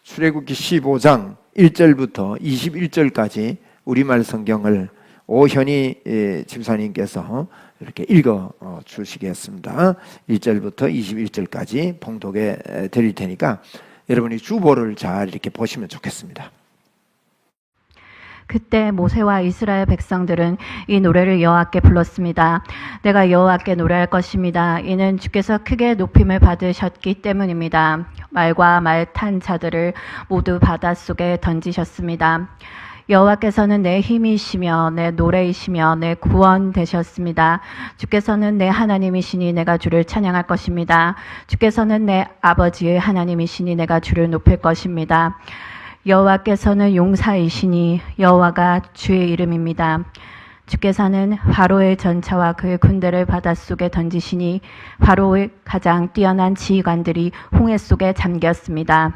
출애굽기 15장 1절부터 21절까지 우리말 성경을 오현희 집사님께서 이렇게 읽어 주시겠습니다. 1절부터 21절까지 봉독해 드릴 테니까 여러분이 주보를 잘 이렇게 보시면 좋겠습니다. 그때 모세와 이스라엘 백성들은 이 노래를 여호와께 불렀습니다. 내가 여호와께 노래할 것입니다. 이는 주께서 크게 높임을 받으셨기 때문입니다. 말과 말 탄 자들을 모두 바닷속에 던지셨습니다. 여호와께서는 내 힘이시며 내 노래이시며 내 구원 되셨습니다. 주께서는 내 하나님이시니 내가 주를 찬양할 것입니다. 주께서는 내 아버지의 하나님이시니 내가 주를 높일 것입니다. 여호와께서는 용사이시니 여호와가 주의 이름입니다. 주께서는 바로의 전차와 그의 군대를 바닷속에 던지시니 바로의 가장 뛰어난 지휘관들이 홍해 속에 잠겼습니다.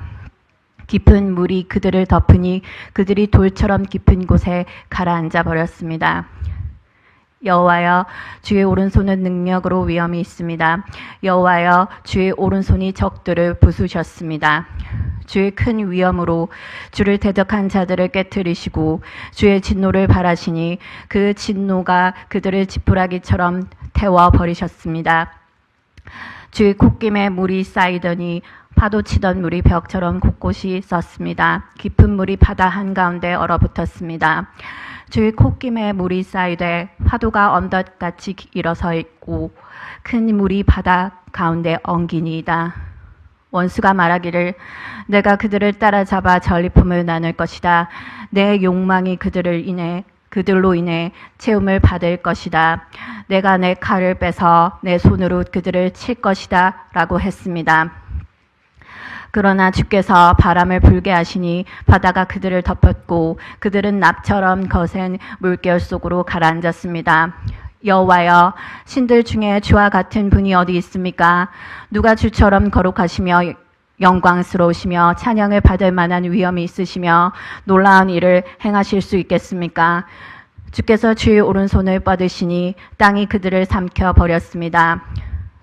깊은 물이 그들을 덮으니 그들이 돌처럼 깊은 곳에 가라앉아 버렸습니다. 여호와여, 주의 오른손은 능력으로 위엄이 있습니다. 여호와여, 주의 오른손이 적들을 부수셨습니다. 주의 큰 위엄으로 주를 대적한 자들을 깨뜨리시고 주의 진노를 발하시니 그 진노가 그들을 지푸라기처럼 태워버리셨습니다. 주의 콧김에 물이 쌓이더니 파도 치던 물이 벽처럼 곳곳이 섰습니다. 깊은 물이 바다 한가운데 얼어붙었습니다. 주의 콧김에 물이 쌓이되 파도가 언덕같이 일어서 있고 큰 물이 바다 가운데 엉기니이다. 원수가 말하기를 내가 그들을 따라잡아 전리품을 나눌 것이다. 내 욕망이 그들로 인해 채움을 받을 것이다. 내가 내 칼을 빼서 내 손으로 그들을 칠 것이다 라고 했습니다. 그러나 주께서 바람을 불게 하시니 바다가 그들을 덮었고 그들은 납처럼 거센 물결 속으로 가라앉았습니다. 여호와여, 신들 중에 주와 같은 분이 어디 있습니까? 누가 주처럼 거룩하시며 영광스러우시며 찬양을 받을 만한 위엄이 있으시며 놀라운 일을 행하실 수 있겠습니까? 주께서 주의 오른손을 뻗으시니 땅이 그들을 삼켜 버렸습니다.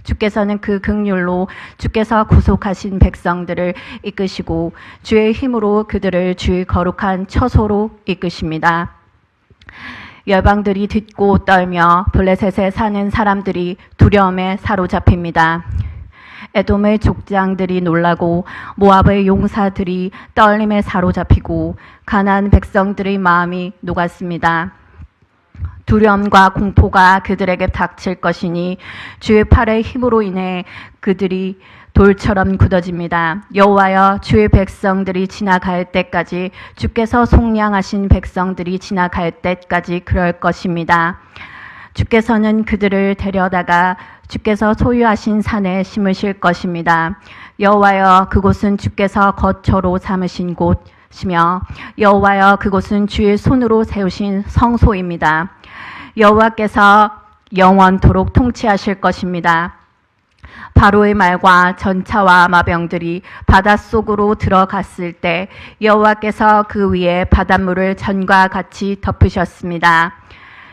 주께서는 그 긍휼로 주께서 구속하신 백성들을 이끄시고 주의 힘으로 그들을 주의 거룩한 처소로 이끄십니다. 열방들이 듣고 떨며 블레셋에 사는 사람들이 두려움에 사로잡힙니다. 에돔의 족장들이 놀라고 모압의 용사들이 떨림에 사로잡히고 가나안 백성들의 마음이 녹았습니다. 두려움과 공포가 그들에게 닥칠 것이니 주의 팔의 힘으로 인해 그들이 돌처럼 굳어집니다. 여호와여, 주의 백성들이 지나갈 때까지 주께서 속량하신 백성들이 지나갈 때까지 그럴 것입니다. 주께서는 그들을 데려다가 주께서 소유하신 산에 심으실 것입니다. 여호와여, 그곳은 주께서 거처로 삼으신 곳이며 여호와여, 그곳은 주의 손으로 세우신 성소입니다. 여호와께서 영원토록 통치하실 것입니다. 바로의 말과 전차와 마병들이 바닷속으로 들어갔을 때 여호와께서 그 위에 바닷물을 전과 같이 덮으셨습니다.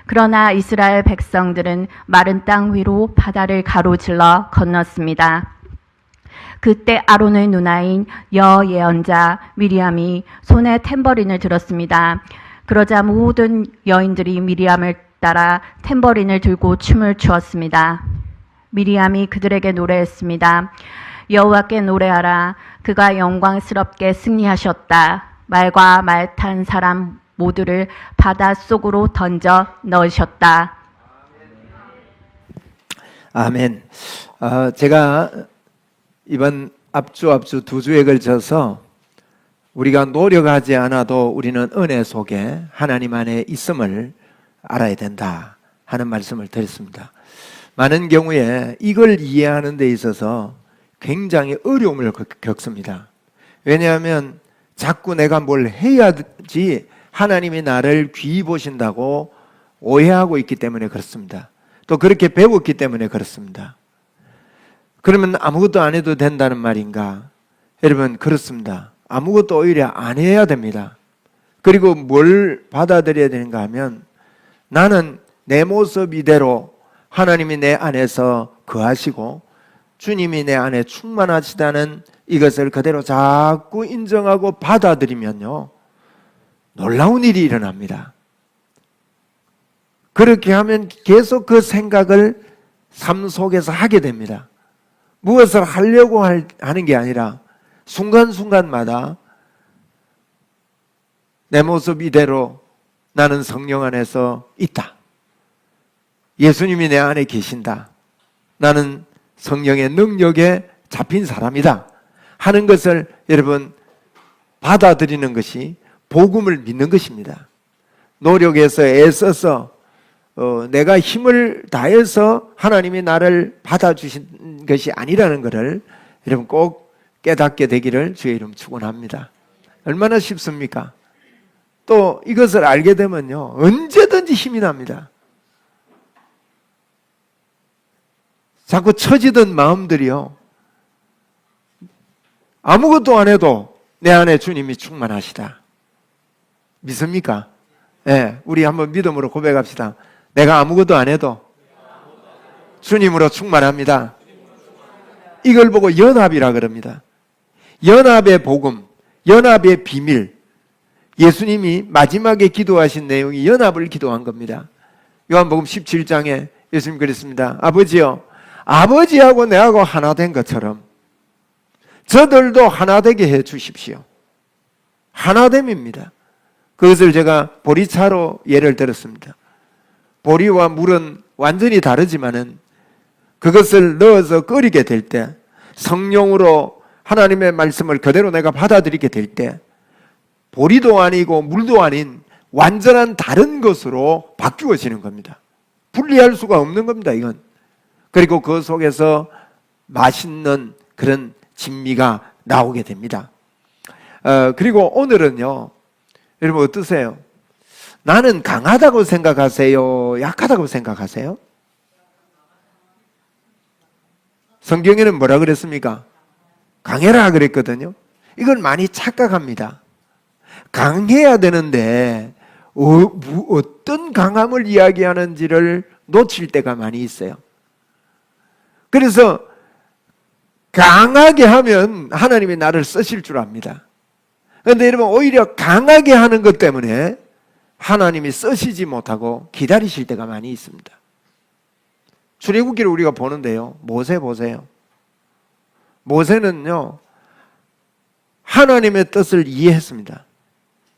그러나 이스라엘 백성들은 마른 땅 위로 바다를 가로질러 건넜습니다. 그때 아론의 누나인 여예언자 미리암이 손에 탬버린을 들었습니다. 그러자 모든 여인들이 미리암을 따라 탬버린을 들고 춤을 추었습니다. 미리암이 그들에게 노래했습니다. 여호와께 노래하라. 그가 영광스럽게 승리하셨다. 말과 말 탄 사람 모두를 바닷속으로 던져 넣으셨다. 아멘. 제가 이번 앞주 두 주에 걸쳐서 우리가 노력하지 않아도 우리는 은혜 속에 하나님 안에 있음을 알아야 된다 하는 말씀을 드렸습니다. 많은 경우에 이걸 이해하는 데 있어서 굉장히 어려움을 겪습니다. 왜냐하면 자꾸 내가 뭘 해야지 하나님이 나를 귀히 보신다고 오해하고 있기 때문에 그렇습니다. 또 그렇게 배웠기 때문에 그렇습니다. 그러면 아무것도 안 해도 된다는 말인가? 여러분, 그렇습니다. 아무것도 오히려 안 해야 됩니다. 그리고 뭘 받아들여야 되는가 하면 나는 내 모습 이대로 하나님이 내 안에서 거하시고 주님이 내 안에 충만하시다는 이것을 그대로 자꾸 인정하고 받아들이면요, 놀라운 일이 일어납니다. 그렇게 하면 계속 그 생각을 삶 속에서 하게 됩니다. 무엇을 하려고 하는 게 아니라 순간순간마다 내 모습 이대로 나는 성령 안에서 있다. 예수님이 내 안에 계신다. 나는 성령의 능력에 잡힌 사람이다 하는 것을 여러분 받아들이는 것이 복음을 믿는 것입니다. 노력해서 애써서 내가 힘을 다해서 하나님이 나를 받아주신 것이 아니라는 것을 여러분 꼭 깨닫게 되기를 주의 이름 축원합니다. 얼마나 쉽습니까? 또 이것을 알게 되면요, 언제든지 힘이 납니다. 자꾸 처지던 마음들이요, 아무것도 안 해도 내 안에 주님이 충만하시다. 믿습니까? 네, 우리 한번 믿음으로 고백합시다. 내가 아무것도 안 해도 주님으로 충만합니다. 이걸 보고 연합이라 그럽니다. 연합의 복음, 연합의 비밀. 예수님이 마지막에 기도하신 내용이 연합을 기도한 겁니다. 요한복음 17장에 예수님 그랬습니다. 아버지요, 아버지하고 내하고 하나 된 것처럼 저들도 하나 되게 해 주십시오. 하나됨입니다. 그것을 제가 보리차로 예를 들었습니다. 보리와 물은 완전히 다르지만은 그것을 넣어서 끓이게 될 때, 성령으로 하나님의 말씀을 그대로 내가 받아들이게 될 때, 보리도 아니고 물도 아닌 완전한 다른 것으로 바뀌어지는 겁니다. 분리할 수가 없는 겁니다, 이건. 그리고 그 속에서 맛있는 그런 진미가 나오게 됩니다. 그리고 오늘은요, 여러분 어떠세요? 나는 강하다고 생각하세요? 약하다고 생각하세요? 성경에는 뭐라 그랬습니까? 강해라 그랬거든요. 이걸 많이 착각합니다. 강해야 되는데 어떤 강함을 이야기하는지를 놓칠 때가 많이 있어요. 그래서 강하게 하면 하나님이 나를 쓰실 줄 압니다. 그런데 여러분 오히려 강하게 하는 것 때문에 하나님이 쓰시지 못하고 기다리실 때가 많이 있습니다. 출애굽기를 우리가 보는데요, 모세 보세요. 모세는요, 하나님의 뜻을 이해했습니다.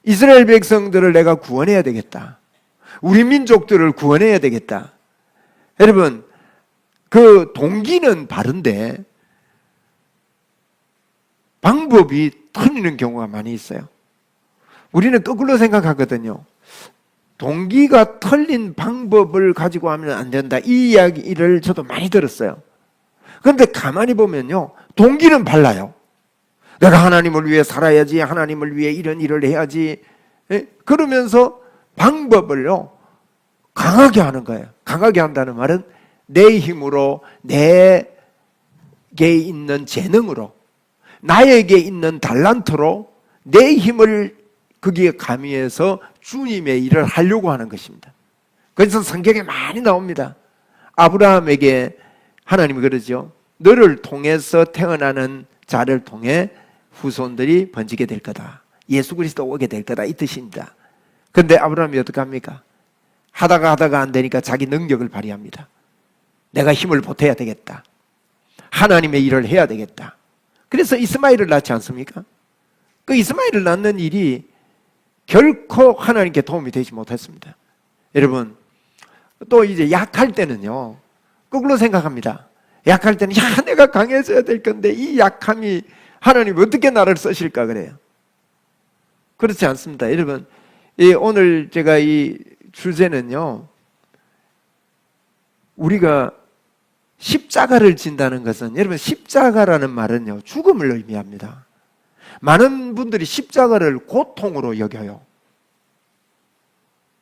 이스라엘 백성들을 내가 구원해야 되겠다. 우리 민족들을 구원해야 되겠다. 여러분, 그 동기는 바른데 방법이 틀리는 경우가 많이 있어요. 우리는 거꾸로 생각하거든요. 동기가 틀린 방법을 가지고 하면 안 된다, 이 이야기를 저도 많이 들었어요. 그런데 가만히 보면요, 동기는 달라요. 내가 하나님을 위해 살아야지, 하나님을 위해 이런 일을 해야지, 그러면서 방법을요 강하게 하는 거예요. 강하게 한다는 말은 내 힘으로, 내게 있는 재능으로, 나에게 있는 달란트로 내 힘을 거기에 가미해서 주님의 일을 하려고 하는 것입니다. 그래서 성경에 많이 나옵니다. 아브라함에게 하나님이 그러죠. 너를 통해서 태어나는 자를 통해 후손들이 번지게 될 거다. 예수 그리스도 오게 될 거다, 이 뜻입니다. 그런데 아브라함이 어떻게 합니까? 하다가 안 되니까 자기 능력을 발휘합니다. 내가 힘을 보태야 되겠다. 하나님의 일을 해야 되겠다. 그래서 이스마엘을 낳지 않습니까? 그 이스마엘을 낳는 일이 결코 하나님께 도움이 되지 못했습니다. 여러분, 또 이제 약할 때는요, 거꾸로 생각합니다. 약할 때는 내가 강해져야 될 건데 이 약함이 하나님 어떻게 나를 쓰실까 그래요. 그렇지 않습니다. 여러분, 오늘 제가 이 주제는요, 우리가 십자가를 진다는 것은, 여러분 십자가라는 말은요 죽음을 의미합니다. 많은 분들이 십자가를 고통으로 여겨요.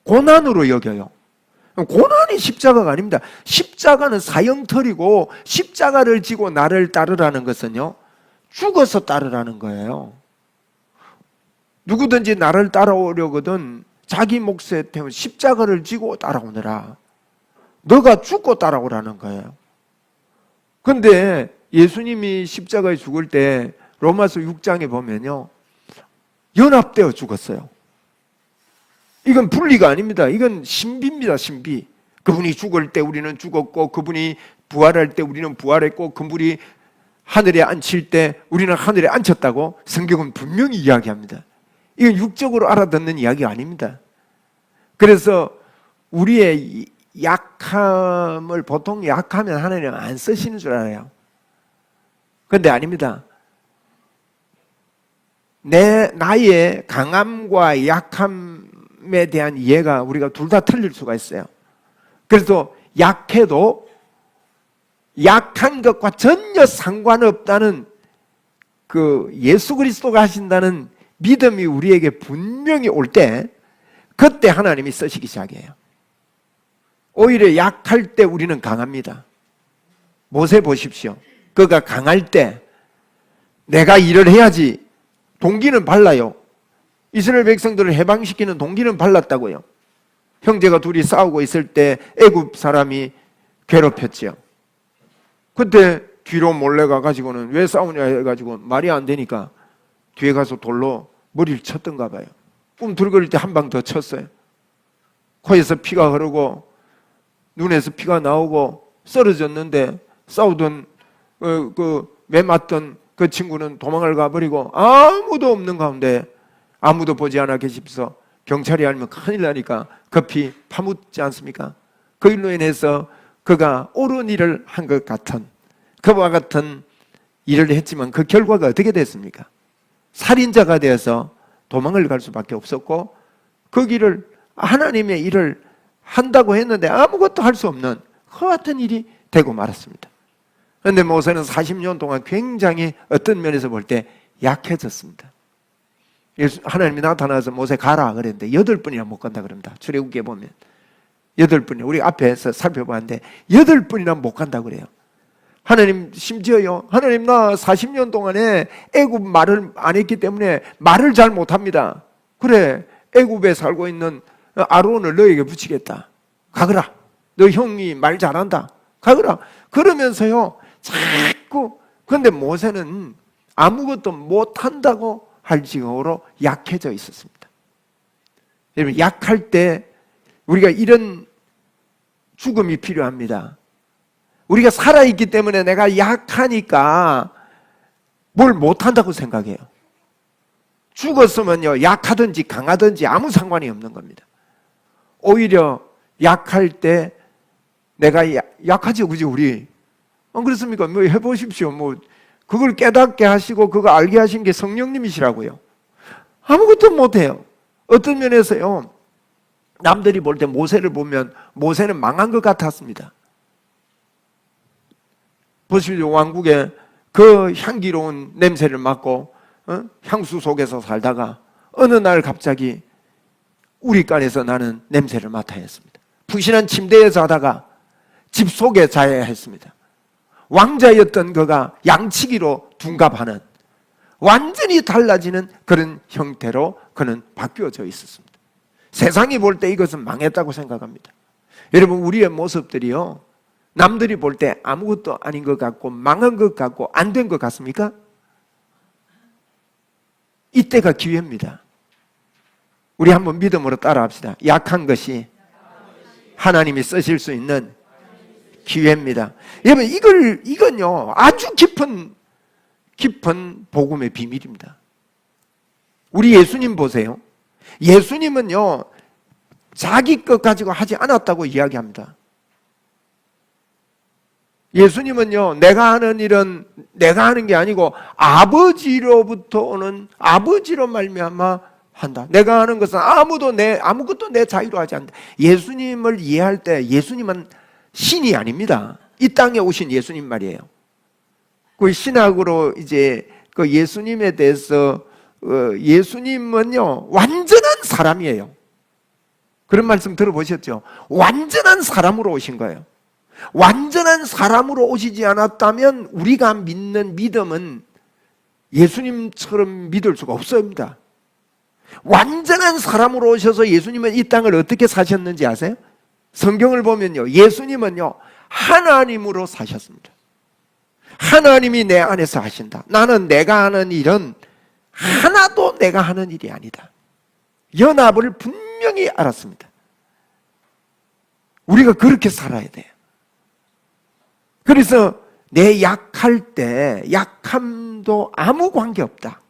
고난으로 여겨요. 고난이 십자가가 아닙니다. 십자가는 사형털이고, 십자가를 지고 나를 따르라는 것은요 죽어서 따르라는 거예요. 누구든지 나를 따라오려거든 자기 몫에 태운 십자가를 지고 따라오느라. 너가 죽고 따라오라는 거예요. 근데 예수님이 십자가에 죽을 때 로마서 6장에 보면요, 연합되어 죽었어요. 이건 분리가 아닙니다. 이건 신비입니다. 신비. 그분이 죽을 때 우리는 죽었고, 그분이 부활할 때 우리는 부활했고, 그분이 하늘에 앉힐 때 우리는 하늘에 앉혔다고 성경은 분명히 이야기합니다. 이건 육적으로 알아듣는 이야기가 아닙니다. 그래서 우리의 약함을 보통 약하면 하나님은 안 쓰시는 줄 알아요. 그런데 아닙니다. 나의 강함과 약함에 대한 이해가 우리가 둘 다 틀릴 수가 있어요. 그래서 약해도 약한 것과 전혀 상관없다는 그 예수 그리스도가 하신다는 믿음이 우리에게 분명히 올 때, 그때 하나님이 쓰시기 시작해요. 오히려 약할 때 우리는 강합니다. 모세 보십시오. 그가 강할 때 내가 일을 해야지 동기는 발라요. 이스라엘 백성들을 해방시키는 동기는 발랐다고요. 형제가 둘이 싸우고 있을 때 애굽 사람이 괴롭혔지요. 그때 뒤로 몰래 가가지고는 왜 싸우냐 해가지고 말이 안 되니까 뒤에 가서 돌로 머리를 쳤던가 봐요. 꿈틀거릴 때 한 방 더 쳤어요. 코에서 피가 흐르고 눈에서 피가 나오고 쓰러졌는데 싸우던 매 맞던 그 친구는 도망을 가버리고 아무도 없는 가운데, 아무도 보지 않아 계십서 경찰이 알면 큰일 나니까 급히 파묻지 않습니까? 그 일로 인해서 그가 옳은 일을 한 것 같은, 그와 같은 일을 했지만 그 결과가 어떻게 됐습니까? 살인자가 되어서 도망을 갈 수밖에 없었고, 그 길을 하나님의 일을 한다고 했는데 아무것도 할 수 없는 그 같은 일이 되고 말았습니다. 그런데 모세는 40년 동안 굉장히 어떤 면에서 볼 때 약해졌습니다. 하나님이 나타나서 모세 가라 그랬는데 8번이나 못 간다 그럽니다. 출애굽기에 보면 8번이, 우리 앞에서 살펴봤는데 8번이나 못 간다 그래요. 하나님 심지어요, 하나님 나 40년 동안에 애굽 말을 안 했기 때문에 말을 잘 못합니다. 그래, 애굽에 살고 있는 아론을 너에게 붙이겠다. 가거라. 너 형이 말 잘한다. 가거라. 그러면서요, 자꾸, 그런데 모세는 아무것도 못한다고 할 지경으로 약해져 있었습니다. 여러분, 약할 때 우리가 이런 죽음이 필요합니다. 우리가 살아있기 때문에 내가 약하니까 뭘 못한다고 생각해요. 죽었으면요, 약하든지 강하든지 아무 상관이 없는 겁니다. 오히려 약할 때 내가 약하죠, 그죠, 우리? 안 그렇습니까? 뭐 해보십시오. 뭐 그걸 깨닫게 하시고 그거 알게 하신 게 성령님이시라고요. 아무것도 못해요. 어떤 면에서요, 남들이 볼 때 모세를 보면 모세는 망한 것 같았습니다. 보십시오. 왕국에 그 향기로운 냄새를 맡고 향수 속에서 살다가 어느 날 갑자기 우리간에서 나는 냄새를 맡아야 했습니다. 푸신한 침대에 자다가 집 속에 자야 했습니다. 왕자였던 그가 양치기로 둔갑하는, 완전히 달라지는 그런 형태로 그는 바뀌어져 있었습니다. 세상이 볼 때 이것은 망했다고 생각합니다. 여러분, 우리의 모습들이요, 남들이 볼 때 아무것도 아닌 것 같고 망한 것 같고 안 된 것 같습니까? 이때가 기회입니다. 우리 한번 믿음으로 따라합시다. 약한 것이 하나님이 쓰실 수 있는 기회입니다. 여러분, 이건요, 아주 깊은 복음의 비밀입니다. 우리 예수님 보세요. 예수님은요, 자기 것 가지고 하지 않았다고 이야기합니다. 예수님은요, 내가 하는 일은 내가 하는 게 아니고 아버지로부터 오는, 아버지로 말미암아 한다. 내가 하는 것은 아무것도 내 자유로 하지 않는다. 예수님을 이해할 때 예수님은 신이 아닙니다. 이 땅에 오신 예수님 말이에요. 그 신학으로 이제 그 예수님에 대해서 예수님은요, 완전한 사람이에요. 그런 말씀 들어보셨죠? 완전한 사람으로 오신 거예요. 완전한 사람으로 오시지 않았다면 우리가 믿는 믿음은 예수님처럼 믿을 수가 없습니다. 완전한 사람으로 오셔서 예수님은 이 땅을 어떻게 사셨는지 아세요? 성경을 보면요, 예수님은요, 하나님으로 사셨습니다. 하나님이 내 안에서 하신다. 나는 내가 하는 일은 하나도 내가 하는 일이 아니다. 연합을 분명히 알았습니다. 우리가 그렇게 살아야 돼요. 그래서 내 약할 때 약함도 아무 관계없다.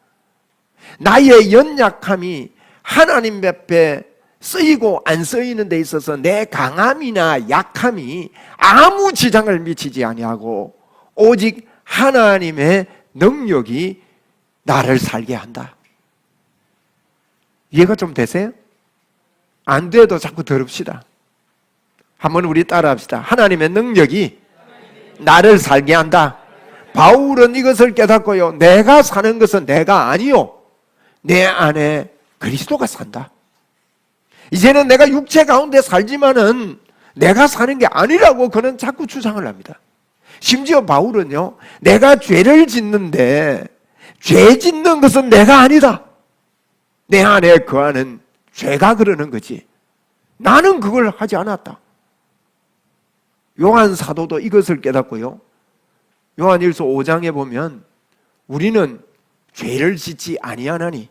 나의 연약함이 하나님 앞에 쓰이고 안 쓰이는 데 있어서 내 강함이나 약함이 아무 지장을 미치지 아니하고 오직 하나님의 능력이 나를 살게 한다. 이해가 좀 되세요? 안 돼도 자꾸 들읍시다. 한번 우리 따라합시다. 하나님의 능력이 나를 살게 한다. 바울은 이것을 깨닫고요, 내가 사는 것은 내가 아니요, 내 안에 그리스도가 산다. 이제는 내가 육체 가운데 살지만은 내가 사는 게 아니라고 그는 자꾸 주장을 합니다. 심지어 바울은요, 내가 죄를 짓는데 죄 짓는 것은 내가 아니다. 내 안에 거하는 죄가 그러는 거지. 나는 그걸 하지 않았다. 요한 사도도 이것을 깨닫고요, 요한일서 5장에 보면 우리는 죄를 짓지 아니하나니.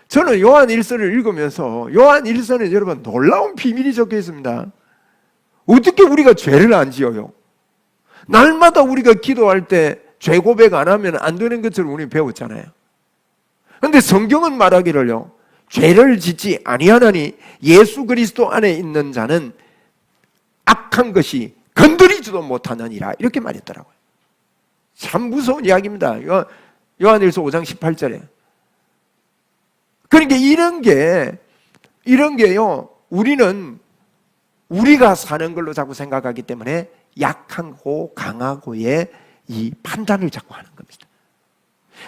저는 요한일서를 읽으면서 요한일서는 여러분 놀라운 비밀이 적혀 있습니다. 어떻게 우리가 죄를 안 지어요? 날마다 우리가 기도할 때 죄 고백 안 하면 안 되는 것처럼 우리 배웠잖아요. 그런데 성경은 말하기를요, 죄를 짓지 아니하나니 예수 그리스도 안에 있는 자는 악한 것이 건드리지도 못하느니라, 이렇게 말했더라고요. 참 무서운 이야기입니다. 요한일서 5장 18절에. 그러니까 이런 게요, 우리는 우리가 사는 걸로 자꾸 생각하기 때문에 약하고 강하고의 이 판단을 자꾸 하는 겁니다.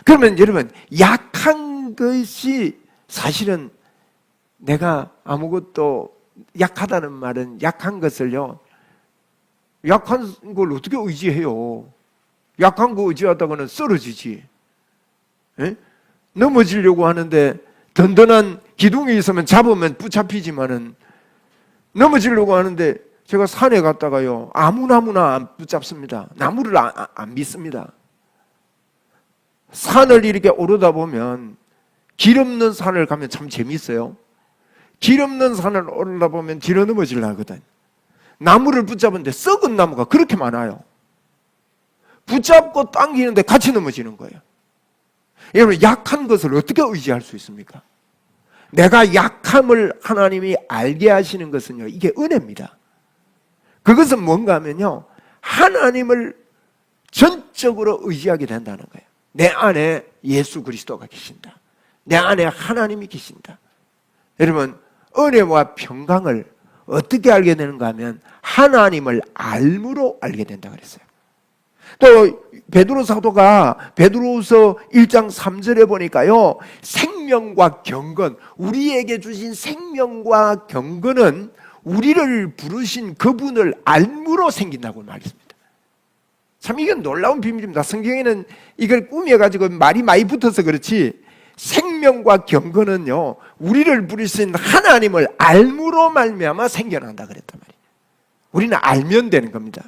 그러면 여러분, 약한 것이 사실은 내가 아무것도 약하다는 말은 약한 것을요, 약한 걸 어떻게 의지해요? 약한 거 의지하다가는 쓰러지지. 에? 넘어지려고 하는데 든든한 기둥이 있으면 잡으면 붙잡히지만은, 넘어지려고 하는데 제가 산에 갔다가요, 아무나무나 안 붙잡습니다. 나무를 안 믿습니다. 산을 이렇게 오르다 보면, 길 없는 산을 가면 참 재밌어요. 길 없는 산을 오르다 보면 뒤로 넘어지려 하거든. 나무를 붙잡는데 썩은 나무가 그렇게 많아요. 붙잡고 당기는데 같이 넘어지는 거예요. 여러분, 약한 것을 어떻게 의지할 수 있습니까? 내가 약함을 하나님이 알게 하시는 것은요, 이게 은혜입니다. 그것은 뭔가 하면요, 하나님을 전적으로 의지하게 된다는 거예요. 내 안에 예수 그리스도가 계신다. 내 안에 하나님이 계신다. 여러분, 은혜와 평강을 어떻게 알게 되는가 하면 하나님을 알므로 알게 된다 그랬어요. 또 베드로 사도가 베드로서 1장 3절에 보니까요, 생명과 경건, 우리에게 주신 생명과 경건은 우리를 부르신 그분을 알므로 생긴다고 말했습니다. 참 이건 놀라운 비밀입니다. 성경에는 이걸 꾸며가지고 말이 많이 붙어서 그렇지, 생명과 경건은요, 우리를 부르신 하나님을 알므로 말미암아 생겨난다 그랬단 말이에요. 우리는 알면 되는 겁니다.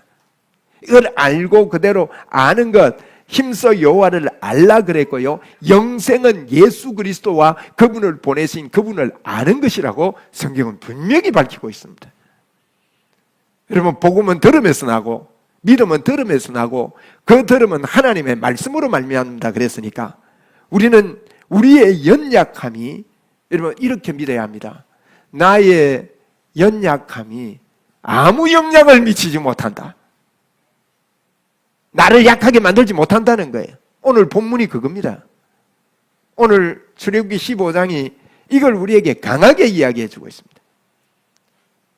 이걸 알고 그대로 아는 것, 힘써 여호와를 알라 그랬고요, 영생은 예수 그리스도와 그분을 보내신 그분을 아는 것이라고 성경은 분명히 밝히고 있습니다. 여러분, 복음은 들음에서 나고 믿음은 들음에서 나고 그 들음은 하나님의 말씀으로 말미암는다 그랬으니까, 우리는 우리의 연약함이, 여러분 이렇게 믿어야 합니다. 나의 연약함이 아무 영향을 미치지 못한다. 나를 약하게 만들지 못한다는 거예요. 오늘 본문이 그겁니다. 오늘 출애굽기 15장이 이걸 우리에게 강하게 이야기해 주고 있습니다.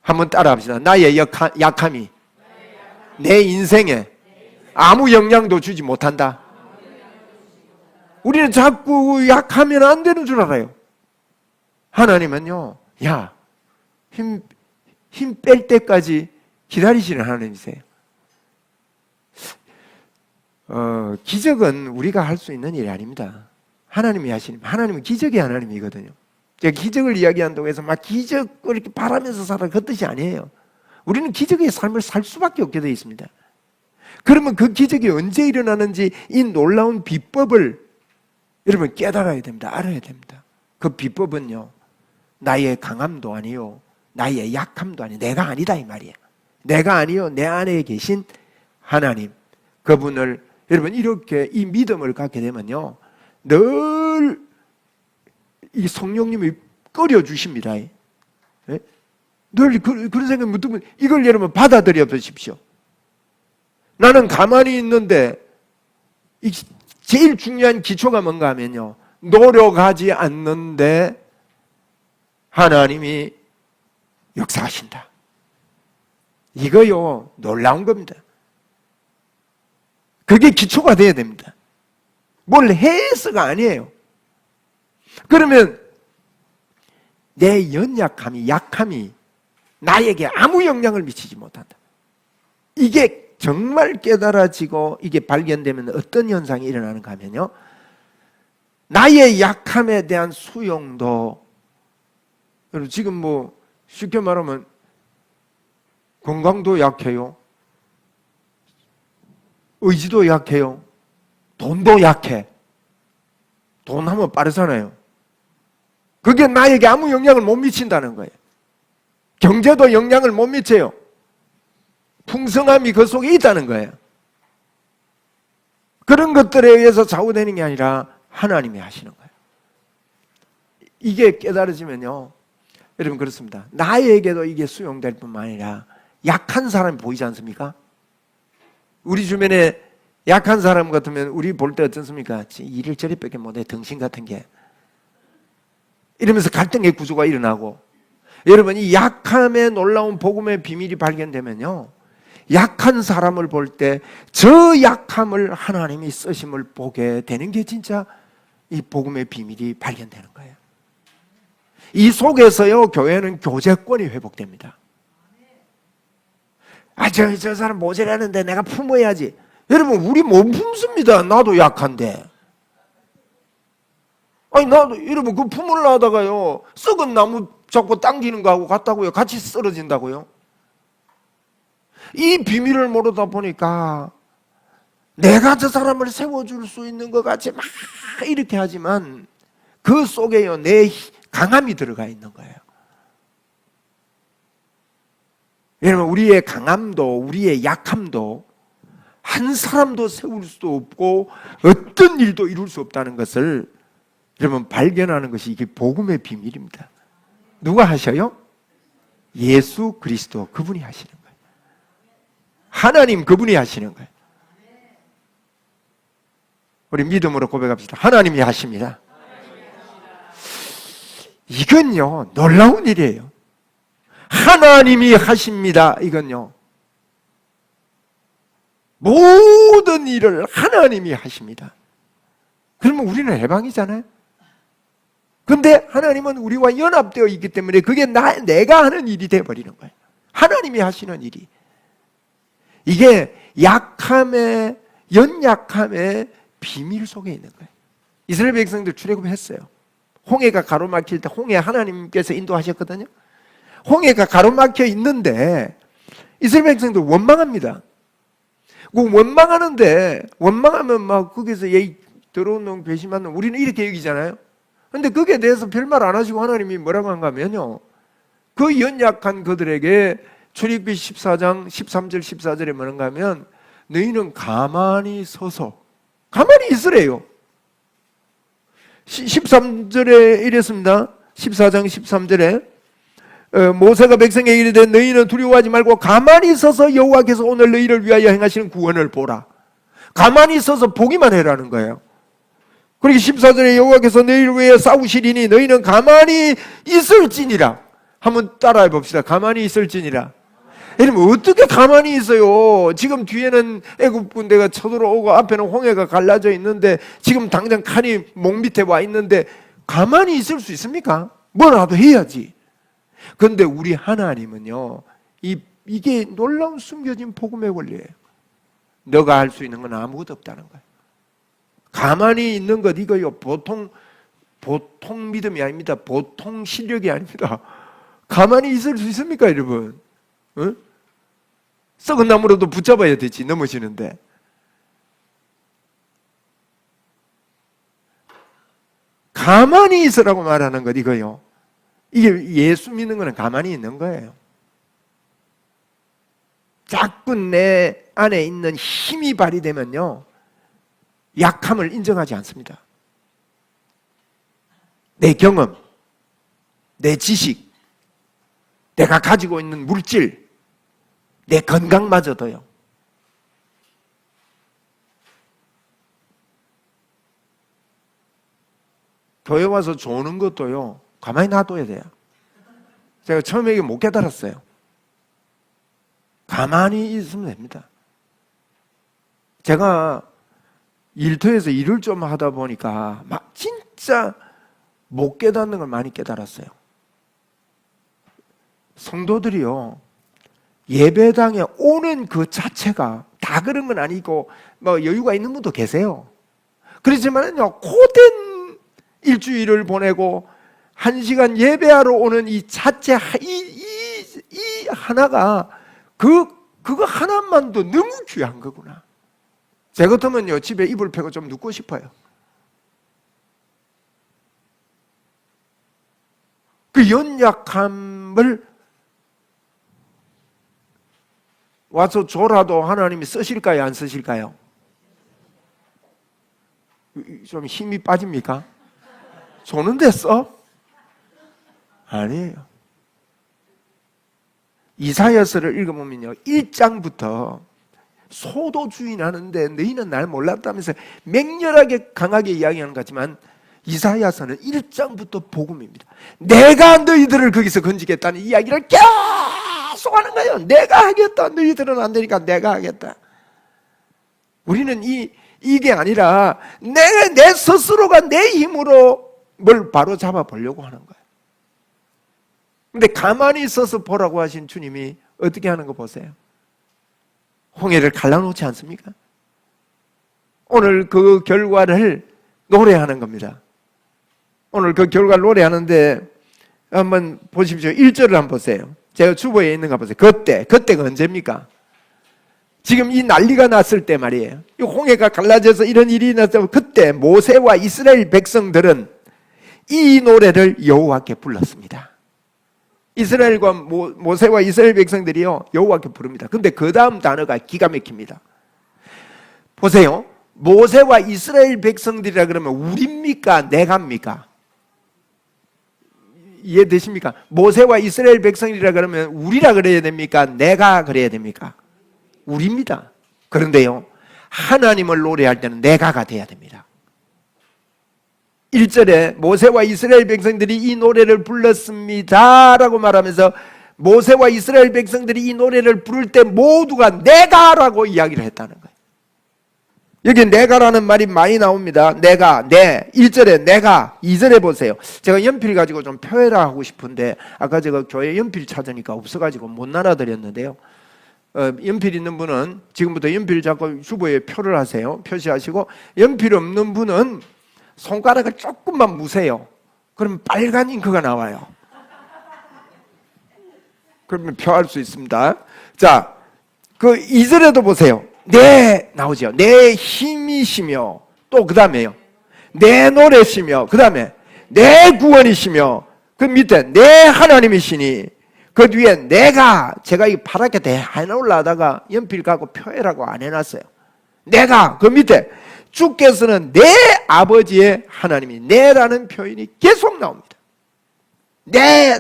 한번 따라합시다. 나의 약함이 내 인생에 아무 영향도 주지 못한다. 우리는 자꾸 약하면 안 되는 줄 알아요. 하나님은요, 힘 뺄 때까지 기다리시는 하나님이세요. 기적은 우리가 할 수 있는 일이 아닙니다. 하나님이 하시는, 하나님은 기적의 하나님이거든요. 제가 기적을 이야기한다고 해서 막 기적을 이렇게 바라면서 살아, 그 뜻이 아니에요. 우리는 기적의 삶을 살 수밖에 없게 되어 있습니다. 그러면 그 기적이 언제 일어나는지 이 놀라운 비법을 여러분 깨달아야 됩니다. 알아야 됩니다. 그 비법은요, 나의 강함도 아니요, 나의 약함도 아니요, 내가 아니다 이 말이에요. 내가 아니요, 내 안에 계신 하나님, 그분을 여러분 이렇게 이 믿음을 갖게 되면요, 늘 이 성령님이 끓여주십니다. 예? 늘 그런 생각이 문득 이걸 여러분 받아들여 보십시오. 나는 가만히 있는데 제일 중요한 기초가 뭔가 하면요, 노력하지 않는데 하나님이 역사하신다. 이거요 놀라운 겁니다. 그게 기초가 돼야 됩니다. 뭘 해서가 아니에요. 그러면 내 연약함이, 약함이 나에게 아무 영향을 미치지 못한다. 이게 정말 깨달아지고 이게 발견되면 어떤 현상이 일어나는가 하면요, 나의 약함에 대한 수용도, 여러분 지금 뭐 쉽게 말하면 건강도 약해요, 의지도 약해요, 돈도 약해. 돈 하면 빠르잖아요. 그게 나에게 아무 영향을 못 미친다는 거예요. 경제도 영향을 못 미쳐요. 풍성함이 그 속에 있다는 거예요. 그런 것들에 의해서 좌우되는 게 아니라 하나님이 하시는 거예요. 이게 깨달아지면요, 여러분 그렇습니다. 나에게도 이게 수용될 뿐만 아니라 약한 사람이 보이지 않습니까? 우리 주변에 약한 사람 같으면 우리 볼 때 어떻습니까? 일을 저리밖에 못해, 덩신 같은 게. 이러면서 갈등의 구조가 일어나고, 여러분 이 약함의 놀라운 복음의 비밀이 발견되면요, 약한 사람을 볼 때 저 약함을 하나님이 쓰심을 보게 되는 게 진짜 이 복음의 비밀이 발견되는 거예요. 이 속에서요, 교회는 교제권이 회복됩니다. 저 사람 모자라는데 내가 품어야지. 여러분 우리 못 품습니다. 나도 약한데. 나도 여러분 그 품으려 하다가요, 썩은 나무 잡고 당기는 거하고 같다고요. 같이 쓰러진다고요. 이 비밀을 모르다 보니까 내가 저 사람을 세워줄 수 있는 것 같이 막 이렇게 하지만 그 속에요, 내 강함이 들어가 있는 거예요. 여러분 우리의 강함도 우리의 약함도 한 사람도 세울 수도 없고 어떤 일도 이룰 수 없다는 것을 여러분 발견하는 것이 이게 복음의 비밀입니다. 누가 하셔요? 예수 그리스도, 그분이 하시는 거예요. 하나님 그분이 하시는 거예요. 우리 믿음으로 고백합시다. 하나님이 하십니다. 이건요 놀라운 일이에요. 하나님이 하십니다. 이건요 모든 일을 하나님이 하십니다. 그러면 우리는 해방이잖아요. 근데 하나님은 우리와 연합되어 있기 때문에 그게 내가 하는 일이 되어버리는 거예요. 하나님이 하시는 일이. 이게 약함의, 연약함의 비밀 속에 있는 거예요. 이스라엘 백성들 출애굽했어요. 홍해가 가로막힐 때 홍해 하나님께서 인도하셨거든요. 홍해가 가로막혀 있는데 이스라엘 백성들 원망합니다. 원망하는데, 원망하면 막 거기서 들어온 놈, 배신한 놈, 우리는 이렇게 여기잖아요. 근데 거기에 대해서 별말 안 하시고 하나님이 뭐라고 한가 하면요, 그 연약한 그들에게 출애굽기 14장 13절 14절에 뭐라고 하면 너희는 가만히 서서 가만히 있으래요. 13절에 이랬습니다. 14장 13절에 모세가 백성에게 이르되 너희는 두려워하지 말고 가만히 서서 여호와께서 오늘 너희를 위하여 행하시는 구원을 보라. 가만히 서서 보기만 해라는 거예요. 그리고 14절에 여호와께서 너희를 위해 싸우시리니 너희는 가만히 있을지니라. 한번 따라해 봅시다. 가만히 있을지니라. 여러분 어떻게 가만히 있어요? 지금 뒤에는 애굽 군대가 쳐들어오고 앞에는 홍해가 갈라져 있는데 지금 당장 칼이 목 밑에 와 있는데 가만히 있을 수 있습니까? 뭐라도 해야지. 그런데 우리 하나님은요, 이게 놀라운 숨겨진 복음의 원리예요. 너가 할 수 있는 건 아무것도 없다는 거예요. 가만히 있는 것 이거요, 보통 믿음이 아닙니다. 보통 실력이 아닙니다. 가만히 있을 수 있습니까, 여러분? 응? 썩은 나무로도 붙잡아야 되지, 넘어지는데. 가만히 있으라고 말하는 것 이거요. 이게 예수 믿는 거는 가만히 있는 거예요. 자꾸 내 안에 있는 힘이 발휘되면요, 약함을 인정하지 않습니다. 내 경험, 내 지식, 내가 가지고 있는 물질, 내 건강마저도요. 교회 와서 조는 것도요, 가만히 놔둬야 돼요. 제가 처음에 이게 못 깨달았어요. 가만히 있으면 됩니다. 제가 일터에서 일을 좀 하다 보니까 막 진짜 못 깨닫는 걸 많이 깨달았어요. 성도들이요, 예배당에 오는 그 자체가 다 그런 건 아니고 뭐 여유가 있는 분도 계세요. 그렇지만요, 고된 일주일을 보내고 1시간 예배하러 오는 이 자체, 이 하나가 그거 하나만도 너무 귀한 거구나. 제 같으면요, 집에 이불 펴고 좀 눕고 싶어요. 그 연약함을 와서 줘라도 하나님이 쓰실까요, 안 쓰실까요? 좀 힘이 빠집니까? 조는데 써? 아니에요. 이사야서를 읽어보면요, 1장부터 소도 주인하는데 너희는 날 몰랐다면서 맹렬하게 강하게 이야기하는 것 같지만, 이사야서는 1장부터 복음입니다. 내가 너희들을 거기서 건지겠다는 이야기를 계속 하는 거예요. 내가 하겠다. 너희들은 안 되니까 내가 하겠다. 우리는 이게 아니라 내 스스로가 내 힘으로 뭘 바로 잡아 보려고 하는 거예요. 근데 가만히 있어서 보라고 하신 주님이 어떻게 하는 거 보세요. 홍해를 갈라놓지 않습니까? 오늘 그 결과를 노래하는 겁니다. 오늘 그 결과를 노래하는데 한번 보십시오. 1절을 한번 보세요. 제가 주보에 있는가 보세요. 그때가 언제입니까? 지금 이 난리가 났을 때 말이에요. 이 홍해가 갈라져서 이런 일이 났을 때, 그때 모세와 이스라엘 백성들은 이 노래를 여호와께 불렀습니다. 이스라엘과 모세와 이스라엘 백성들이요, 여호와께 부릅니다. 근데 그 다음 단어가 기가 막힙니다. 보세요. 모세와 이스라엘 백성들이라 그러면 우리입니까, 내가입니까? 이해되십니까? 모세와 이스라엘 백성이라 그러면 우리라 그래야 됩니까, 내가 그래야 됩니까? 우리입니다. 그런데요, 하나님을 노래할 때는 내가가 돼야 됩니다. 1절에 모세와 이스라엘 백성들이 이 노래를 불렀습니다 라고 말하면서, 모세와 이스라엘 백성들이 이 노래를 부를 때 모두가 내가라고 이야기를 했다는 거예요. 여기 내가라는 말이 많이 나옵니다. 내가, 내. 1절에 내가, 2절에 보세요. 제가 연필 가지고 좀 표현을 하고 싶은데, 아까 제가 교회 연필 찾으니까 없어가지고 못 날아드렸는데요. 연필 있는 분은 지금부터 연필 잡고 주보에 표를 하세요. 표시하시고, 연필 없는 분은 손가락을 조금만 무세요. 그러면 빨간 잉크가 나와요. 그러면 표할 수 있습니다. 자, 그 2절에도 보세요. 내 나오죠. 내 힘이시며, 또 그 다음에요, 내 노래시며, 그 다음에 내 구원이시며, 그 밑에 내 하나님이시니, 그 뒤에 제가 이 파랗게 해놓으려다가 연필 갖고 표해라고 안 해놨어요. 내가, 그 밑에 주께서는 내 아버지의 하나님이, 내라는 표현이 계속 나옵니다. 내.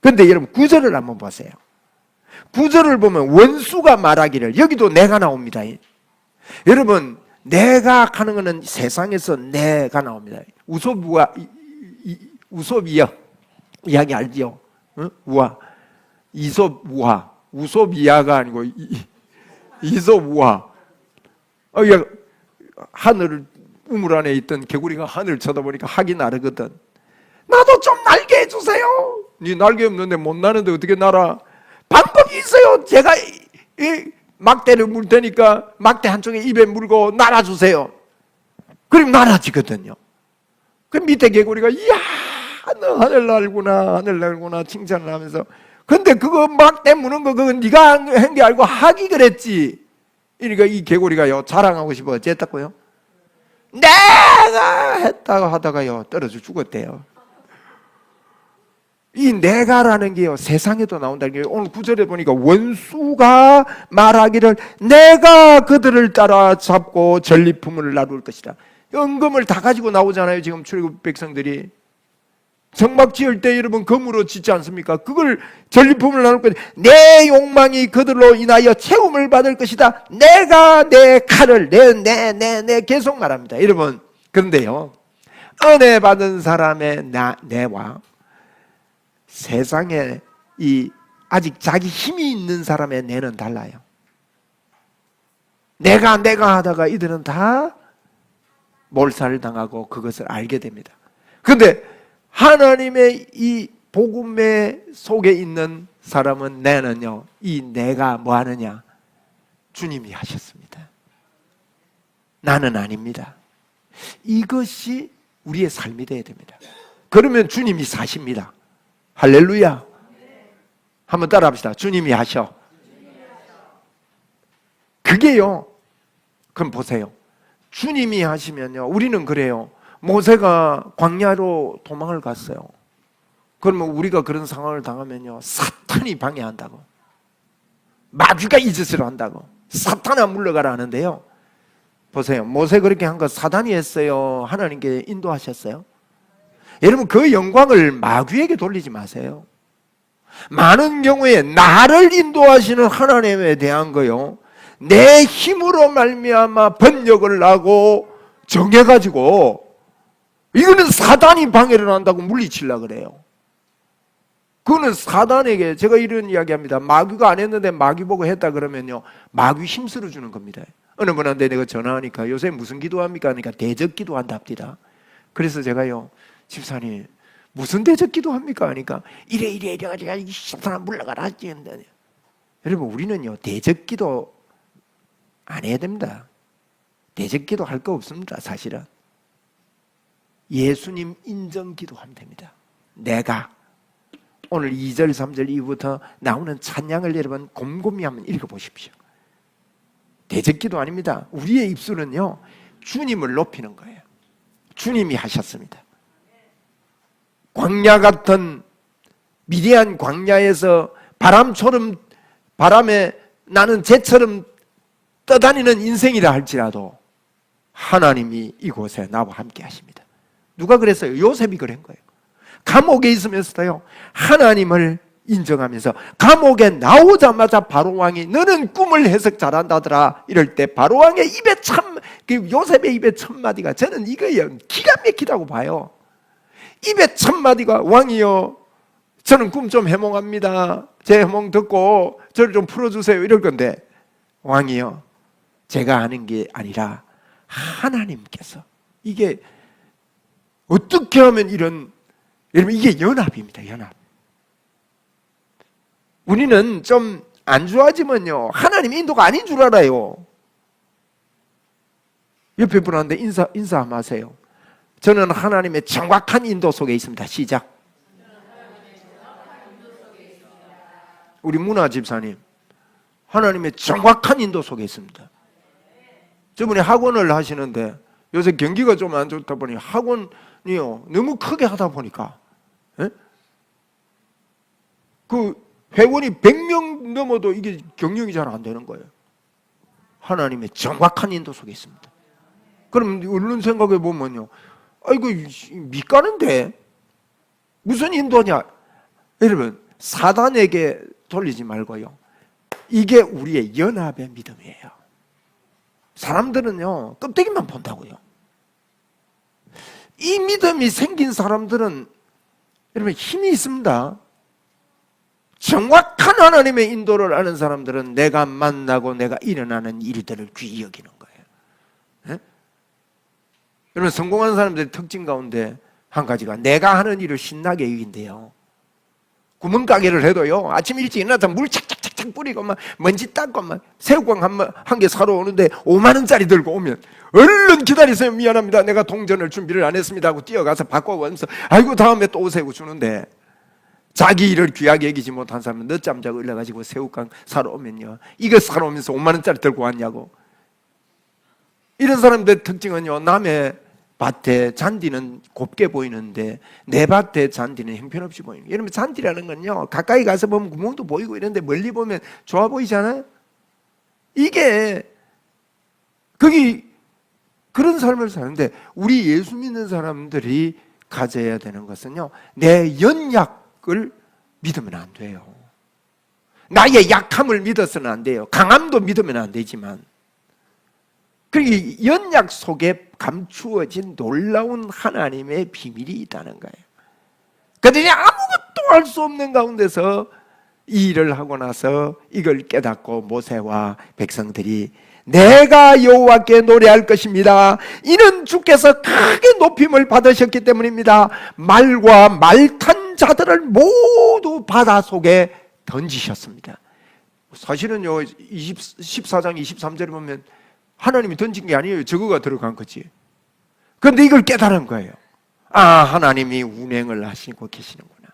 근데 여러분 9절을 한번 보세요. 9절을 보면 원수가 말하기를, 여기도 내가 나옵니다. 여러분, 내가 하는 것은 세상에서 내가 나옵니다. 우솝이요. 이야기 알지요? 우화. 이솝 우화. 우솝 이하가 아니고 이솝 우화. 하늘 우물 안에 있던 개구리가 하늘 쳐다보니까 학이 나르거든. 나도 좀 날게 해주세요. 네 날개 없는데 못 나는데 어떻게 날아? 방법이 있어요. 제가 이 막대를 물 테니까 막대 한쪽에 입에 물고 날아주세요. 그럼 날아지거든요. 그 밑에 개구리가 이야, 너 하늘 날구나 칭찬을 하면서 근데 그거 막 때무는 거 그거 네가 한 게 알고 하기 그랬지. 그러니까 이 개구리가요 자랑하고 싶어 어쨌다고요? 내가 했다고 하다가요 떨어져 죽었대요. 이 내가라는 게요 세상에도 나온다는 게 오늘 구절에 보니까 원수가 말하기를 내가 그들을 따라잡고 전리품을 나눌 것이다. 연금을 다 가지고 나오잖아요. 지금 출애굽 백성들이 성막 지을 때 여러분 금으로 짓지 않습니까? 그걸 전리품을 나눌 것이다. 내 욕망이 그들로 인하여 채움을 받을 것이다. 내가 내 칼을 내 계속 말합니다. 여러분 그런데요 은혜 받은 사람의 내와 세상에 이 아직 자기 힘이 있는 사람의 내는 달라요. 내가 하다가 이들은 다 몰살을 당하고 그것을 알게 됩니다. 그런데 하나님의 이 복음의 속에 있는 사람은 내는요 이 내가 뭐 하느냐 주님이 하셨습니다. 나는 아닙니다. 이것이 우리의 삶이 되어야 됩니다. 그러면 주님이 사십니다. 할렐루야. 한번 따라 합시다. 주님이 하셔. 그게요. 그럼 보세요. 주님이 하시면요. 우리는 그래요. 모세가 광야로 도망을 갔어요. 그러면 우리가 그런 상황을 당하면요. 사탄이 방해한다고. 마귀가 이 짓을 한다고. 사탄아 물러가라 하는데요. 보세요. 모세 그렇게 한 거 사단이 했어요? 하나님께 인도하셨어요? 여러분 그 영광을 마귀에게 돌리지 마세요. 많은 경우에 나를 인도하시는 하나님에 대한 거요 내 힘으로 말미암아 번역을 하고 정해가지고 이거는 사단이 방해를 한다고 물리치려고 그래요. 그거는 사단에게 제가 이런 이야기합니다. 마귀가 안 했는데 마귀 보고 했다 그러면요 마귀 힘쓸어 주는 겁니다. 어느 분한테 내가 전화하니까 요새 무슨 기도합니까? 하니까 대적 기도한답니다. 그래서 제가요 집사님 무슨 대적 기도합니까? 하니까 이래가지고 이 사람 물러가라 하지. 여러분 우리는요 대적 기도 안 해야 됩니다. 대적 기도 할 거 없습니다. 사실은 예수님 인정 기도하면 됩니다. 내가 오늘 2절 3절 이후부터 나오는 찬양을 여러분 곰곰이 한번 읽어보십시오. 대적 기도 아닙니다. 우리의 입술은요 주님을 높이는 거예요. 주님이 하셨습니다. 광야 같은 미디안 광야에서 바람에 나는 새처럼 떠다니는 인생이라 할지라도 하나님이 이곳에 나와 함께 하십니다. 누가 그랬어요? 요셉이 그런 거예요. 감옥에 있으면서도요 하나님을 인정하면서 감옥에 나오자마자 바로왕이 너는 꿈을 해석 잘한다더라 이럴 때 바로왕의 입에 요셉의 입에 첫 마디가 저는 이거예요 기가 막히다고 봐요. 입에 첫 마디가 왕이여 저는 꿈 좀 해몽합니다. 제 해몽 듣고 저를 좀 풀어주세요 이럴 건데 왕이여 제가 아는 게 아니라 하나님께서 이게 어떻게 하면 여러분 이게 연합입니다. 연합. 우리는 좀 안 좋아지면요 하나님 인도가 아닌 줄 알아요. 옆에 분한테 인사 한번 하세요. 저는 하나님의 정확한 인도 속에 있습니다. 시작. 우리 문화 집사님 하나님의 정확한 인도 속에 있습니다. 저분이 학원을 하시는데 요새 경기가 좀 안 좋다 보니 학원이요 너무 크게 하다 보니까 그 회원이 100명 넘어도 이게 경영이 잘 안 되는 거예요. 하나님의 정확한 인도 속에 있습니다. 그럼 얼른 생각해 보면요 아이고 밑가는데 무슨 인도냐. 여러분 사단에게 돌리지 말고요 이게 우리의 연합의 믿음이에요. 사람들은요 껍데기만 본다고요. 이 믿음이 생긴 사람들은 여러분 힘이 있습니다. 정확한 하나님의 인도를 아는 사람들은 내가 만나고 내가 일어나는 일들을 귀히 여기는 거예요. 네? 여러분 성공한 사람들의 특징 가운데 한 가지가 내가 하는 일을 신나게 여긴대요. 구멍가게를 해도요 아침 일찍 일어나서 물 착착착착 뿌리고 막 먼지 닦고 막 새우깡 한 개 사러 오는데 5만 원짜리 들고 오면 얼른 기다리세요. 미안합니다. 내가 동전을 준비를 안 했습니다 하고 뛰어가서 바꿔오면서 아이고 다음에 또 오세요 주는데 자기 일을 귀하게 여기지 못한 사람은 늦잠 자고 일어나가지고 새우깡 사러 오면요, 이거 사러 오면서 5만 원짜리 들고 왔냐고. 이런 사람들의 특징은요, 남의 밭에 잔디는 곱게 보이는데 내 밭에 잔디는 형편없이 보이는 거예요. 여러분, 잔디라는 건요, 가까이 가서 보면 구멍도 보이고 이런데 멀리 보면 좋아 보이잖아요. 이게 거기 그런 삶을 사는데, 우리 예수 믿는 사람들이 가져야 되는 것은요, 내 연약을 믿으면 안 돼요. 나의 약함을 믿어서는 안 돼요. 강함도 믿으면 안 되지만, 그 연약 속에 감추어진 놀라운 하나님의 비밀이 있다는 거예요. 그들이 아무것도 할 수 없는 가운데서 이 일을 하고 나서 이걸 깨닫고 모세와 백성들이 내가 여호와께 노래할 것입니다. 이는 주께서 크게 높임을 받으셨기 때문입니다. 말과 말탄 자들을 모두 바다 속에 던지셨습니다. 사실은요, 14장 23절에 보면 하나님이 던진 게 아니에요. 저거가 들어간 거지. 그런데 이걸 깨달은 거예요. 아, 하나님이 운행을 하시고 계시는구나.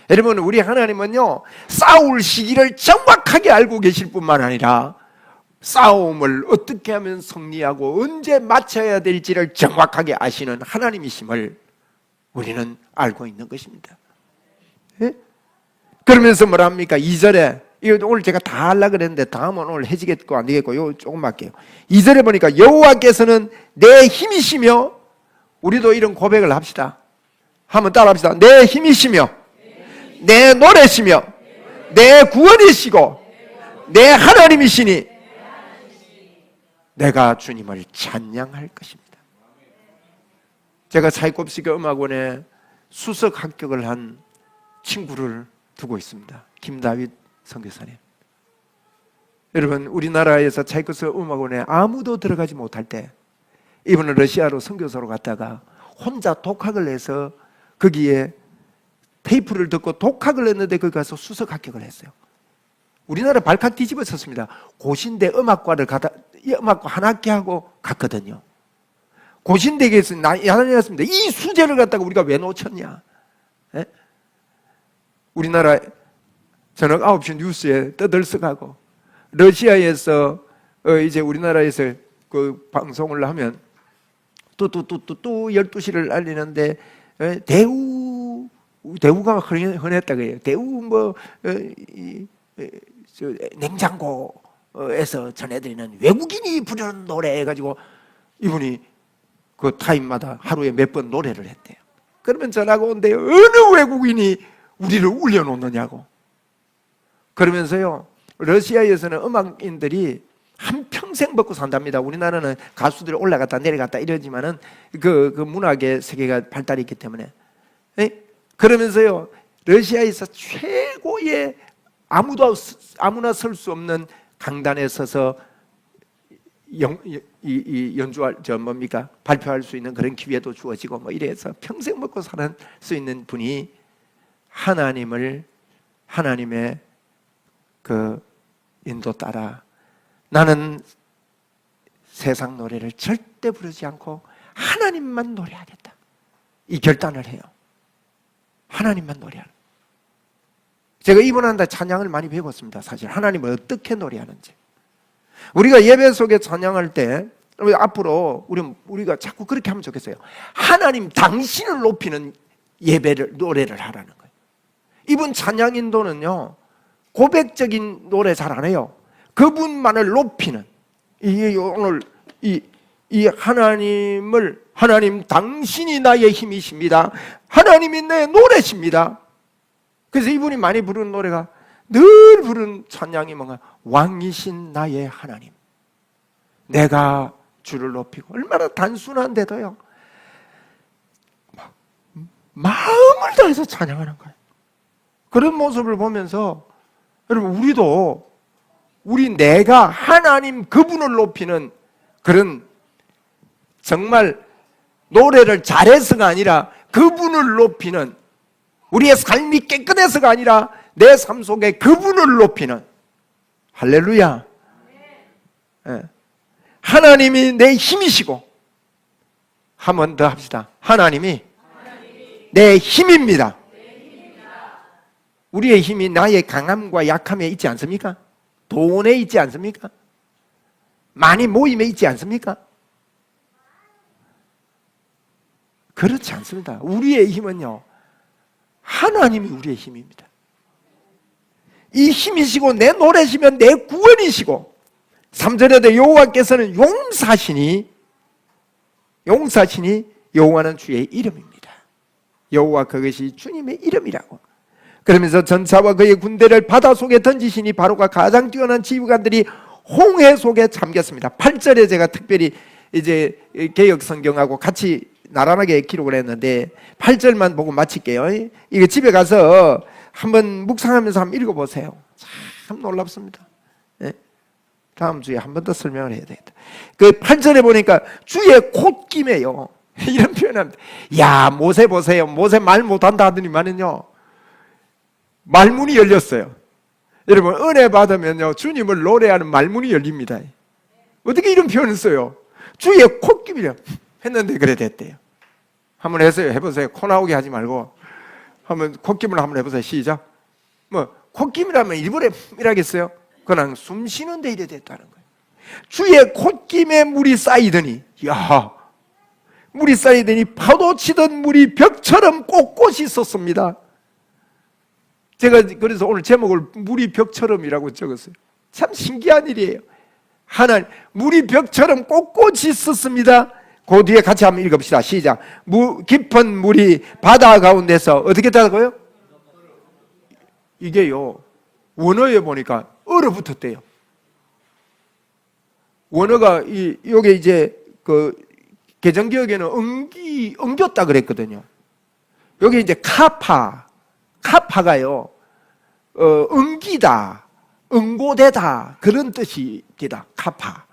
여러분, 우리 하나님은요, 싸울 시기를 정확하게 알고 계실 뿐만 아니라 싸움을 어떻게 하면 승리하고 언제 맞춰야 될지를 정확하게 아시는 하나님이심을 우리는 알고 있는 것입니다. 예? 그러면서 뭐라 합니까? 2절에, 이거 오늘 제가 다 하려고 그랬는데 다음은 오늘 해지겠고 안 되겠고 요 조금 할게요. 2절에 보니까 여호와께서는 내 힘이시며, 우리도 이런 고백을 합시다. 한번 따라 합시다. 내 힘이시며, 내 노래시며, 내 구원이시고, 내 하나님이시니 내가 주님을 찬양할 것입니다. 제가 차이콥스키 음악원에 수석 합격을 한 친구를 두고 있습니다. 김다윗 선교사님. 여러분, 우리나라에서 차이콥스키 음악원에 아무도 들어가지 못할 때 이분은 러시아로 선교사로 갔다가 혼자 독학을 해서 거기에 테이프를 듣고 독학을 했는데 거기 가서 수석 합격을 했어요. 우리나라 발칵 뒤집어 섰습니다. 고신대 음악과를 음악과 한 학기 하고 갔거든요. 고신대에서 야단이었습니다. 이 수제를 갖다가 우리가 왜 놓쳤냐? 예? 우리나라 저녁 9시 뉴스에 떠들썩하고, 러시아에서 이제 우리나라에서 그 방송을 하면 또 12시를 알리는데 대우가 흔했다고 해요. 대우 냉장고에서 전해드리는 외국인이 부르는 노래 해가지고 이분이 그 타임마다 하루에 몇 번 노래를 했대요. 그러면 전화가 온대요. 어느 외국인이 우리를 울려놓느냐고. 그러면서요, 러시아에서는 음악인들이 한평생 먹고 산답니다. 우리나라는 가수들이 올라갔다 내려갔다 이러지만은 그 문학의 세계가 발달이 있기 때문에. 그러면서요, 러시아에서 최고의 아무나 설 수 없는 강단에 서서 연주할 발표할 수 있는 그런 기회도 주어지고 뭐 이래서 평생 먹고 살 수 있는 분이 하나님의 그 인도 따라 나는 세상 노래를 절대 부르지 않고 하나님만 노래하겠다, 이 결단을 해요. 하나님만 노래하는. 제가 이분한테 찬양을 많이 배웠습니다. 사실 하나님을 어떻게 노래하는지. 우리가 예배 속에 찬양할 때 앞으로 우리가 자꾸 그렇게 하면 좋겠어요. 하나님 당신을 높이는 예배를, 노래를 하라는 거예요. 이분 찬양 인도는요, 고백적인 노래 잘 안 해요. 그분만을 높이는, 오늘 이 하나님 당신이 나의 힘이십니다. 하나님이 내 노래십니다. 그래서 이분이 많이 부르는 노래가, 늘 부르는 찬양이 뭔가, 왕이신 나의 하나님, 내가 주를 높이고. 얼마나 단순한데도요, 마음을 다해서 찬양하는 거예요. 그런 모습을 보면서 여러분, 내가 하나님 그분을 높이는 그런, 정말 노래를 잘해서가 아니라 그분을 높이는, 우리의 삶이 깨끗해서가 아니라 내 삶 속에 그분을 높이는, 할렐루야. 네. 하나님이 내 힘이시고, 한 번 더 합시다. 하나님이 내 힘입니다. 우리의 힘이 나의 강함과 약함에 있지 않습니까? 돈에 있지 않습니까? 많이 모임에 있지 않습니까? 그렇지 않습니다. 우리의 힘은요, 하나님이 우리의 힘입니다. 이 힘이시고 내 노래시면 내 구원이시고, 3절에도 여호와께서는 용사시니 여호와는 주의 이름입니다. 여호와 그것이 주님의 이름이라고. 그러면서 전차와 그의 군대를 바다 속에 던지시니 바로가 가장 뛰어난 지휘관들이 홍해 속에 잠겼습니다. 8절에 제가 특별히 이제 개역 성경하고 같이 나란하게 기록을 했는데 8절만 보고 마칠게요. 이거 집에 가서 한번 묵상하면서 한번 읽어보세요. 참 놀랍습니다. 네? 다음 주에 한 번 더 설명을 해야 되겠다. 그 8절에 보니까 주의 콧김에요, 이런 표현합니다. 야, 모세 보세요. 모세 말 못한다 하더니만은요, 말문이 열렸어요. 여러분, 은혜 받으면요, 주님을 노래하는 말문이 열립니다. 어떻게 이런 표현을 써요? 주의 콧김이요 했는데 그래 됐대요. 한번 해보세요. 코 나오게 하지 말고 한번 콧김을 한번 해보세요. 시작. 뭐 콧김이라면 일부러 이라겠어요? 그냥 숨 쉬는데 이래 됐다는 거예요. 주의 콧김에 물이 쌓이더니, 야, 물이 쌓이더니 파도 치던 물이 벽처럼 꼿꼿이 섰습니다. 제가 그래서 오늘 제목을 물이 벽처럼이라고 적었어요. 참 신기한 일이에요. 하나님, 물이 벽처럼 꼿꼿이 섰습니다. 그 뒤에 같이 한번 읽읍시다. 시작. 깊은 물이 바다 가운데서 어떻게 되고요? 이게요, 원어에 보니까 얼어붙었대요. 원어가 요게 이제 그 개정기역에는 엉겼다 그랬거든요. 여기 이제 카파가요, 엉기다, 응고되다, 그런 뜻입니다. 카파.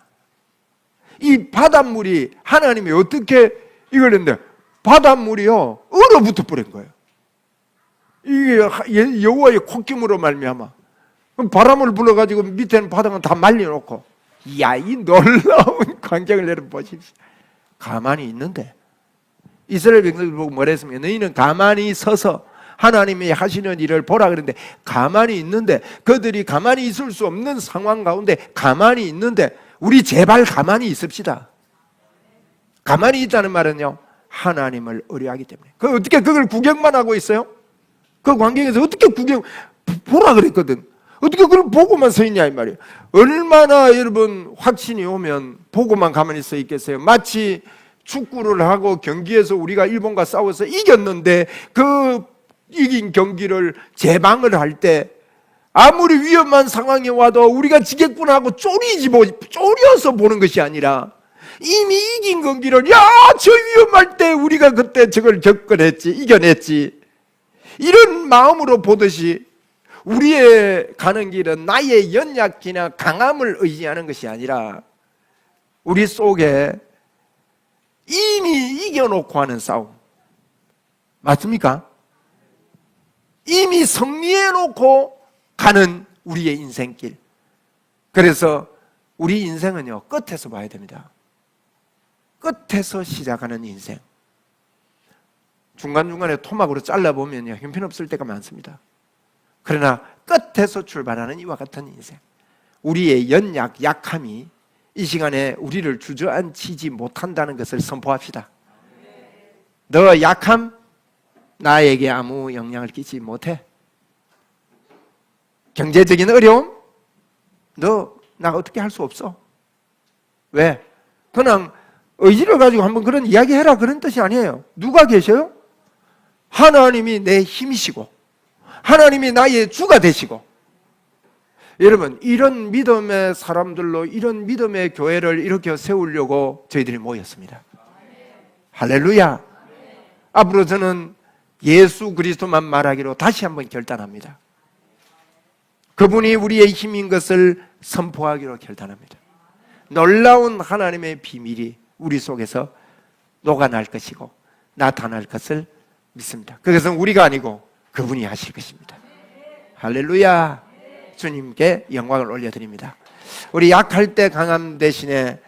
이 바닷물이 하나님이 어떻게 이걸 했는데, 바닷물이요, 얼어붙어 버린 거예요. 이게 여호와의 콧김으로 말미암아. 그럼 바람을 불어가지고 밑에는 바닥은 다 말려놓고, 이야, 이 놀라운 광경을 여러분 보십시오. 가만히 있는데, 이스라엘 백성들 보고 뭐라 했습니까? 너희는 가만히 서서 하나님이 하시는 일을 보라 그랬는데, 가만히 있는데, 그들이 가만히 있을 수 없는 상황 가운데 가만히 있는데, 우리 제발 가만히 있읍시다. 가만히 있다는 말은요, 하나님을 의뢰하기 때문에. 어떻게 그걸 구경만 하고 있어요? 그 광경에서 어떻게 보라 그랬거든. 어떻게 그걸 보고만 서 있냐 이 말이에요. 얼마나 여러분 확신이 오면 보고만 가만히 서 있겠어요. 마치 축구를 하고 경기에서 우리가 일본과 싸워서 이겼는데 그 이긴 경기를 재방을 할 때 아무리 위험한 상황이 와도 우리가 지겠구나 하고 쪼려서 보는 것이 아니라, 이미 이긴 경기를, 야, 저 위험할 때 우리가 그때 저걸 이겨냈지, 이런 마음으로 보듯이, 우리의 가는 길은 나의 연약이나 강함을 의지하는 것이 아니라 우리 속에 이미 이겨놓고 하는 싸움. 맞습니까? 이미 승리해놓고 가는 우리의 인생길. 그래서 우리 인생은요, 끝에서 봐야 됩니다. 끝에서 시작하는 인생. 중간중간에 토막으로 잘라보면요, 형편없을 때가 많습니다. 그러나 끝에서 출발하는 이와 같은 인생. 우리의 약함이 이 시간에 우리를 주저앉히지 못한다는 것을 선포합시다. 너 약함, 나에게 아무 영향을 끼치지 못해. 경제적인 어려움, 나 어떻게 할 수 없어. 왜? 그냥 의지를 가지고 한번 그런 이야기 해라, 그런 뜻이 아니에요. 누가 계셔요? 하나님이 내 힘이시고 하나님이 나의 주가 되시고. 여러분, 이런 믿음의 사람들로, 이런 믿음의 교회를 이렇게 세우려고 저희들이 모였습니다. 할렐루야. 앞으로 저는 예수 그리스도만 말하기로 다시 한번 결단합니다. 그분이 우리의 힘인 것을 선포하기로 결단합니다. 놀라운 하나님의 비밀이 우리 속에서 녹아날 것이고 나타날 것을 믿습니다. 그것은 우리가 아니고 그분이 하실 것입니다. 할렐루야. 주님께 영광을 올려드립니다. 우리 약할 때 강함 대신에